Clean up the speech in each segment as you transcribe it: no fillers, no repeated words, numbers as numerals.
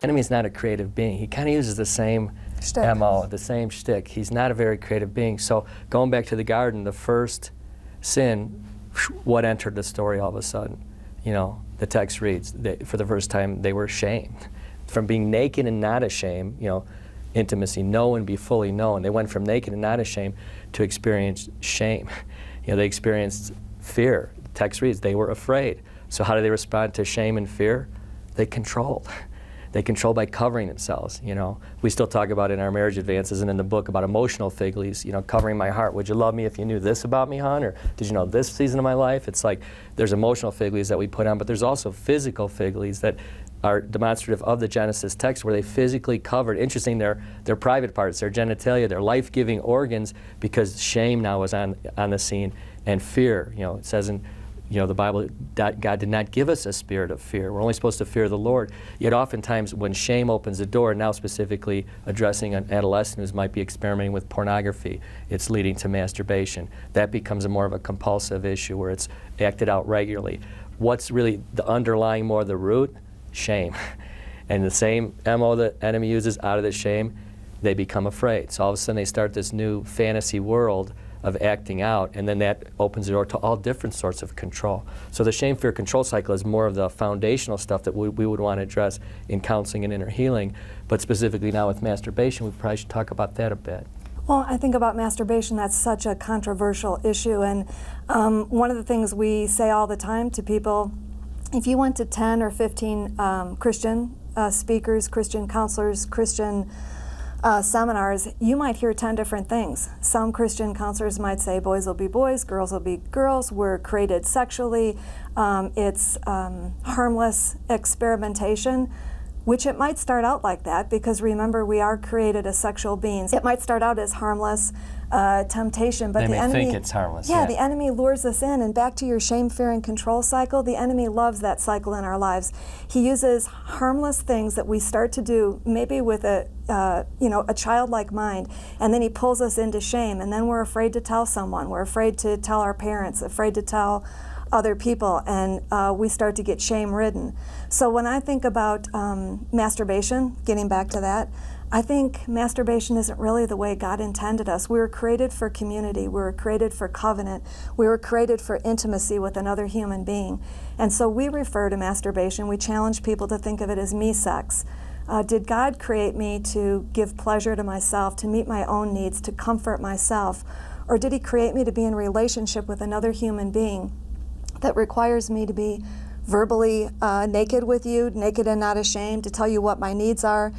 Enemy's not a creative being. He kind of uses the same MO, the same shtick. He's not a very creative being. So going back to the garden, the first sin, what entered the story all of a sudden? You know, the text reads, for the first time they were ashamed. From being naked and not ashamed, you know, intimacy, know and be fully known. They went from naked and not ashamed to experience shame. You know, they experienced fear. The text reads, they were afraid. So how do they respond to shame and fear? They controlled. They control by covering themselves, you know. We still talk about in our marriage advances and in the book about emotional fig leaves, you know, covering my heart. Would you love me if you knew this about me, hon? Or did you know this season of my life? It's like there's emotional fig leaves that we put on, but there's also physical fig leaves that are demonstrative of the Genesis text where they physically covered, interesting, their private parts, their genitalia, their life-giving organs, because shame now was on the scene, and fear. You know, it says in the Bible that God did not give us a spirit of fear. We're only supposed to fear the Lord. Yet oftentimes when shame opens the door, now specifically addressing an adolescent who might be experimenting with pornography, it's leading to masturbation. That becomes more of a compulsive issue where it's acted out regularly. What's really the underlying more the root? Shame. And the same MO the enemy uses out of the shame, they become afraid. So all of a sudden they start this new fantasy world of acting out, and then that opens the door to all different sorts of control. So the shame, fear, control cycle is more of the foundational stuff that we would want to address in counseling and inner healing, but specifically now with masturbation, we probably should talk about that a bit. Well, I think about masturbation, that's such a controversial issue, and one of the things we say all the time to people, if you went to 10 or 15 Christian speakers, Christian counselors, Christian seminars, you might hear 10 different things. Some Christian counselors might say boys will be boys, girls will be girls, we're created sexually, it's harmless experimentation, which it might start out like that, because remember, we are created as sexual beings. It might start out as harmless temptation, but they the may enemy think it's harmless. Yeah, the enemy lures us in, and back to your shame, fear, and control cycle, the enemy loves that cycle in our lives. He uses harmless things that we start to do, maybe with a childlike mind, and then he pulls us into shame, and then we're afraid to tell someone, we're afraid to tell our parents, afraid to tell other people, and we start to get shame-ridden. So when I think about masturbation, getting back to that, I think masturbation isn't really the way God intended us. We were created for community, we were created for covenant, we were created for intimacy with another human being. And so we refer to masturbation, we challenge people to think of it as me sex. Did God create me to give pleasure to myself, to meet my own needs, to comfort myself? Or did he create me to be in relationship with another human being that requires me to be verbally naked with you, naked and not ashamed, to tell you what my needs are?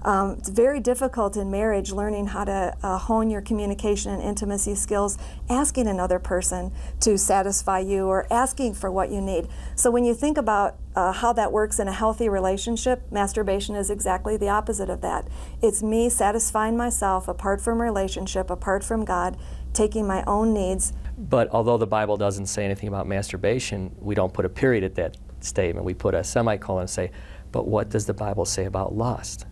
It's very difficult in marriage learning how to hone your communication and intimacy skills, asking another person to satisfy you or asking for what you need. So when you think about how that works in a healthy relationship, masturbation is exactly the opposite of that. It's me satisfying myself apart from relationship, apart from God, taking my own needs. But although the Bible doesn't say anything about masturbation, we don't put a period at that statement. We put a semicolon and say, but what does the Bible say about lust?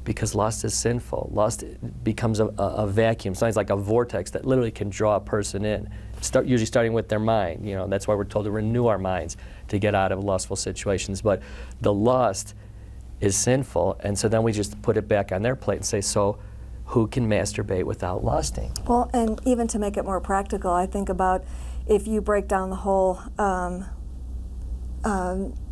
Because lust is sinful. Lust becomes a vacuum, sometimes like a vortex that literally can draw a person in. Usually starting with their mind, you know, that's why we're told to renew our minds to get out of lustful situations. But the lust is sinful, and so then we just put it back on their plate and say, so who can masturbate without lusting? Well, and even to make it more practical, I think about if you break down the whole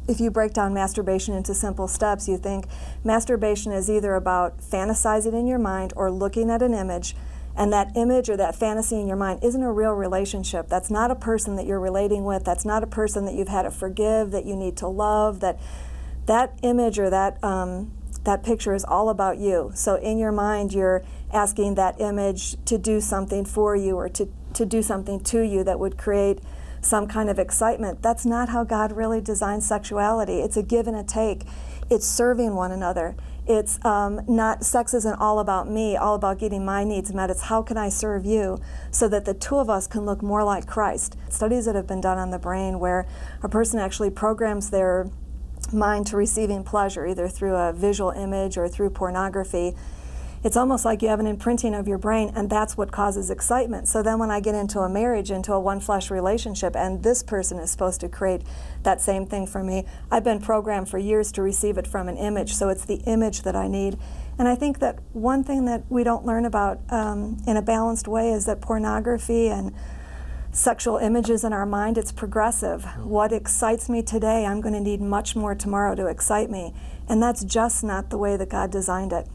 if you break down masturbation into simple steps, you think masturbation is either about fantasizing in your mind or looking at an image, and that image or that fantasy in your mind isn't a real relationship. That's not a person that you're relating with. That's not a person that you've had to forgive, that you need to love. That image or that picture is all about you. So in your mind, you're asking that image to do something for you or to do something to you that would create some kind of excitement. That's not how God really designed sexuality. It's a give and a take. It's serving one another. It's not, sex isn't all about me, all about getting my needs met. It's how can I serve you so that the two of us can look more like Christ. Studies that have been done on the brain where a person actually programs their mind to receiving pleasure, either through a visual image or through pornography. it's almost like you have an imprinting of your brain, and that's what causes excitement. So then when I get into a marriage, into a one-flesh relationship, and this person is supposed to create that same thing for me, I've been programmed for years to receive it from an image, so it's the image that I need. And I think that one thing that we don't learn about in a balanced way is that pornography and sexual images in our mind, it's progressive. What excites me today, I'm going to need much more tomorrow to excite me. And that's just not the way that God designed it.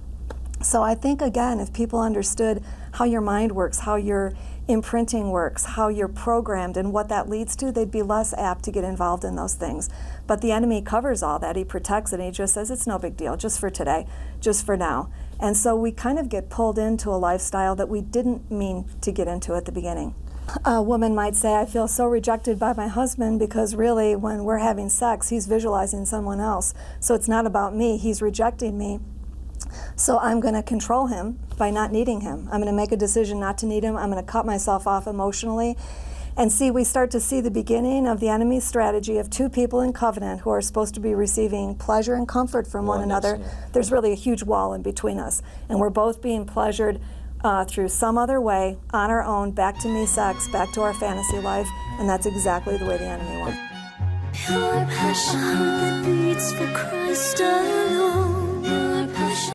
So I think, again, if people understood how your mind works, how your imprinting works, how you're programmed, and what that leads to, they'd be less apt to get involved in those things. But the enemy covers all that. He protects it, and he just says, it's no big deal, just for today, just for now. And so we kind of get pulled into a lifestyle that we didn't mean to get into at the beginning. A woman might say, I feel so rejected by my husband because really when we're having sex, he's visualizing someone else. So it's not about me, he's rejecting me. So I'm going to control him by not needing him. I'm going to make a decision not to need him. I'm going to cut myself off emotionally. And see, we start to see the beginning of the enemy's strategy of two people in covenant who are supposed to be receiving pleasure and comfort from one another. Yeah. There's really a huge wall in between us. And we're both being pleasured through some other way, on our own, back to me sex, back to our fantasy life. And that's exactly the way the enemy wants. Pure passion that beats for Christ alone.